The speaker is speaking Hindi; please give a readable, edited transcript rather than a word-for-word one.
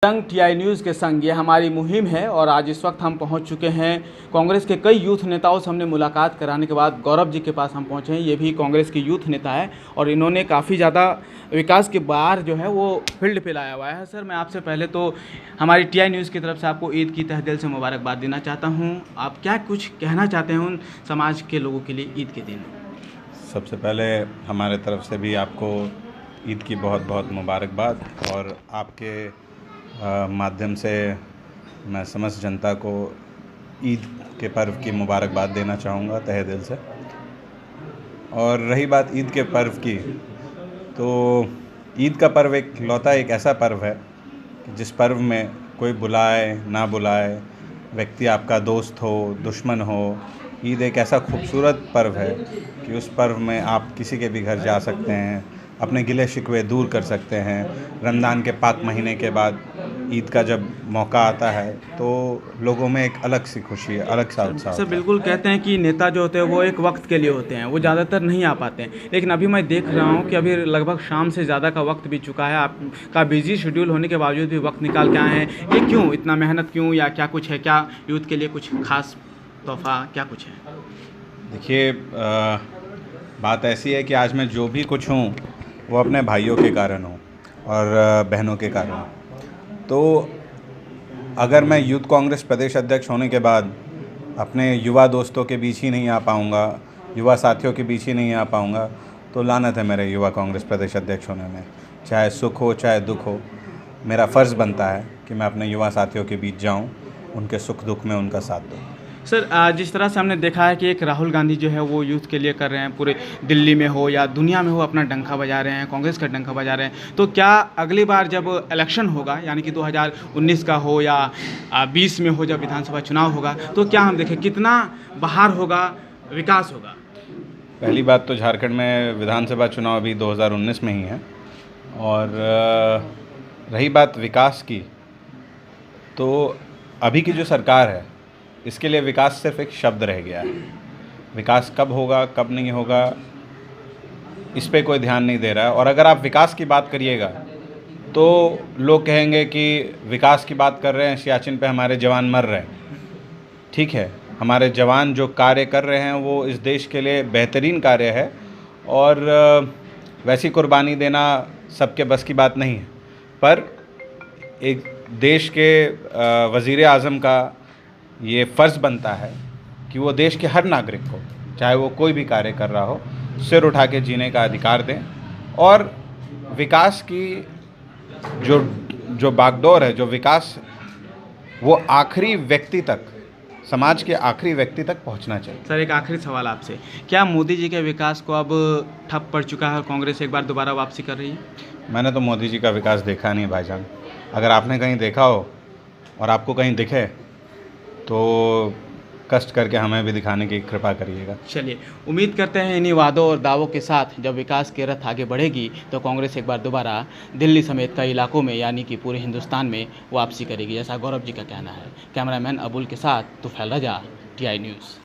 रंग टीआई न्यूज़ के संग ये हमारी मुहिम है और आज इस वक्त हम पहुंच चुके हैं कांग्रेस के कई यूथ नेताओं से हमने मुलाकात कराने के बाद गौरव जी के पास हम पहुंचे हैं। ये भी कांग्रेस के यूथ नेता है और इन्होंने काफ़ी ज़्यादा विकास के बार जो है वो फील्ड पे लाया हुआ है। सर, मैं आपसे पहले तो हमारी टीआई न्यूज़ की तरफ से आपको ईद की तहे दिल से मुबारकबाद देना चाहता हूँ। आप क्या कुछ कहना चाहते हैं उन समाज के लोगों के लिए ईद के दिन? सबसे पहले हमारे तरफ से भी आपको ईद की बहुत बहुत मुबारकबाद और आपके माध्यम से मैं समस्त जनता को ईद के पर्व की मुबारकबाद देना चाहूँगा तहे दिल से। और रही बात ईद के पर्व की, तो ईद का पर्व एक लौता एक ऐसा पर्व है कि जिस पर्व में कोई बुलाए ना बुलाए, व्यक्ति आपका दोस्त हो दुश्मन हो, ईद एक ऐसा खूबसूरत पर्व है कि उस पर्व में आप किसी के भी घर जा सकते हैं, अपने गिले शिकवे दूर कर सकते हैं। रमज़ान के पाक महीने के बाद ईद का जब मौका आता है तो लोगों में एक अलग सी खुशी है, अलग सा उत्साह सर होता है। बिल्कुल, कहते हैं कि नेता जो होते हैं वो एक वक्त के लिए होते हैं, वो ज़्यादातर नहीं आ पाते हैं। लेकिन अभी मैं देख रहा हूँ कि अभी लगभग शाम से ज़्यादा का वक्त बीत चुका है। आपका बिजी शेड्यूल होने के बावजूद भी वक्त निकाल के आए हैं। ये क्यों, इतना मेहनत क्यों, या क्या कुछ है? क्या यूथ के लिए कुछ खास तोहफा क्या कुछ है? देखिए, बात ऐसी है कि आज मैं जो भी कुछ हूँ वो अपने भाइयों के कारण हूँ और बहनों के कारण। तो अगर मैं यूथ कांग्रेस प्रदेश अध्यक्ष होने के बाद अपने युवा दोस्तों के बीच ही नहीं आ पाऊँगा, युवा साथियों के बीच ही नहीं आ पाऊँगा, तो लानत है मेरे युवा कांग्रेस प्रदेश अध्यक्ष होने में। चाहे सुख हो चाहे दुख हो, मेरा फ़र्ज़ बनता है कि मैं अपने युवा साथियों के बीच जाऊँ, उनके सुख दुख में उनका साथ दूँ। सर, जिस तरह से हमने देखा है कि एक राहुल गांधी जो है वो यूथ के लिए कर रहे हैं, पूरे दिल्ली में हो या दुनिया में हो अपना डंका बजा रहे हैं, कांग्रेस का डंका बजा रहे हैं। तो क्या अगली बार जब इलेक्शन होगा, यानी कि 2019 का हो या 20 में हो, जब विधानसभा चुनाव होगा, तो क्या हम देखें कितना बहार होगा, विकास होगा? पहली बात तो झारखंड में विधानसभा चुनाव अभी 2019 में ही है। और रही बात विकास की, तो अभी की जो सरकार है इसके लिए विकास सिर्फ एक शब्द रह गया है। विकास कब होगा कब नहीं होगा इस पे कोई ध्यान नहीं दे रहा है। और अगर आप विकास की बात करिएगा तो लोग कहेंगे कि विकास की बात कर रहे हैं, सियाचिन पे हमारे जवान मर रहे हैं। ठीक है, हमारे जवान जो कार्य कर रहे हैं वो इस देश के लिए बेहतरीन कार्य है और वैसी कुर्बानी देना सबके बस की बात नहीं है। पर एक देश के वज़ीर आज़म का ये फ़र्ज़ बनता है कि वो देश के हर नागरिक को, चाहे वो कोई भी कार्य कर रहा हो, सिर उठा के जीने का अधिकार दें। और विकास की जो बागडोर है, जो विकास, वो आखिरी व्यक्ति तक, समाज के आखिरी व्यक्ति तक पहुंचना चाहिए। सर, एक आखिरी सवाल आपसे, क्या मोदी जी के विकास को अब ठप पड़ चुका है और कांग्रेस एक बार दोबारा वापसी कर रही है? मैंने तो मोदी जी का विकास देखा नहीं भाईजान। अगर आपने कहीं देखा हो और आपको कहीं दिखे तो कष्ट करके हमें भी दिखाने की कृपा करिएगा। चलिए, उम्मीद करते हैं इन्हीं वादों और दावों के साथ जब विकास की रथ आगे बढ़ेगी तो कांग्रेस एक बार दोबारा दिल्ली समेत कई इलाकों में, यानी कि पूरे हिंदुस्तान में वापसी करेगी, ऐसा गौरव जी का कहना है। कैमरामैन अबुल के साथ तुफैल रजा, टीआई न्यूज़।